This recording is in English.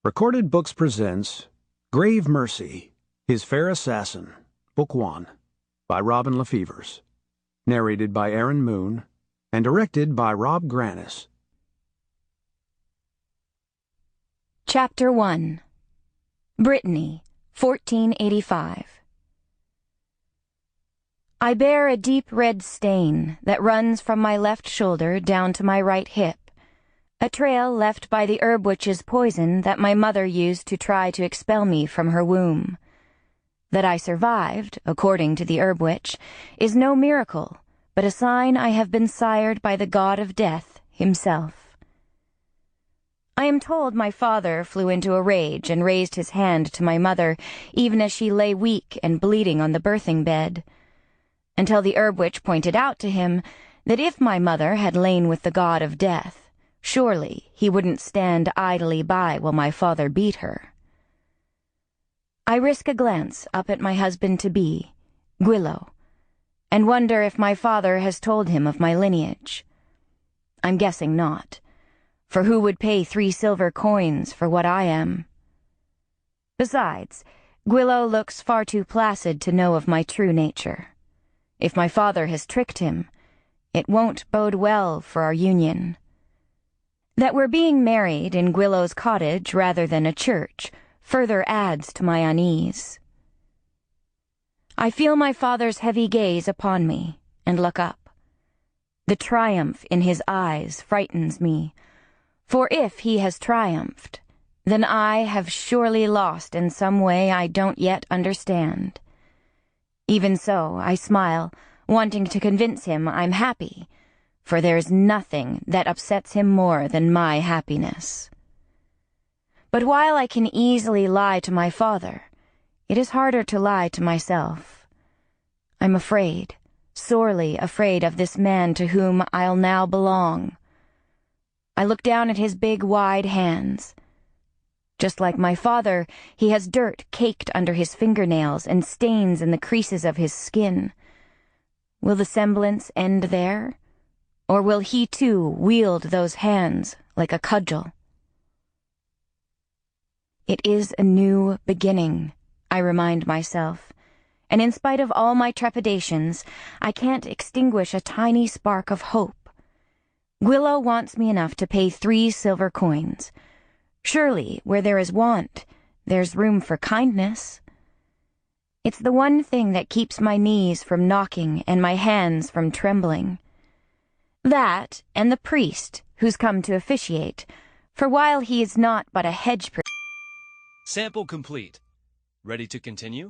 Recorded Books presents Grave Mercy, His Fair Assassin, Book 1, by Robin LaFevers, narrated by Erin Moon, and directed by Rob Granis. Chapter 1. Brittany, 1485. I bear a deep red stain that runs from my left shoulder down to my right hip, a trail left by the herb witch's poison that my mother used to try to expel me from her womb. That I survived, according to the herb witch, is no miracle, but a sign I have been sired by the god of death himself. I am told my father flew into a rage and raised his hand to my mother, even as she lay weak and bleeding on the birthing bed, until the herb witch pointed out to him that if my mother had lain with the god of death, surely he wouldn't stand idly by while my father beat her. I risk a glance up at my husband-to-be, Gwillow, and wonder if my father has told him of my lineage. I'm guessing not, for who would pay 3 silver coins for what I am? Besides, Gwillow looks far too placid to know of my true nature. If my father has tricked him, it won't bode well for our union. That we're being married in Gwillow's cottage rather than a church further adds to my unease. I feel my father's heavy gaze upon me and look up. The triumph in his eyes frightens me, for if he has triumphed, then I have surely lost in some way I don't yet understand. Even so, I smile, wanting to convince him I'm happy, for there's nothing that upsets him more than my happiness. But while I can easily lie to my father, it is harder to lie to myself. I'm afraid, sorely afraid of this man to whom I'll now belong. I look down at his big, wide hands. Just like my father, he has dirt caked under his fingernails and stains in the creases of his skin. Will the semblance end there? Or will he too wield those hands like a cudgel? It is a new beginning, I remind myself, and in spite of all my trepidations, I can't extinguish a tiny spark of hope. Gwillow wants me enough to pay 3 silver coins. Surely, where there is want, there's room for kindness. It's the one thing that keeps my knees from knocking and my hands from trembling. That, and the priest, who's come to officiate, for while he is not but a hedge priest. Sample complete. Ready to continue?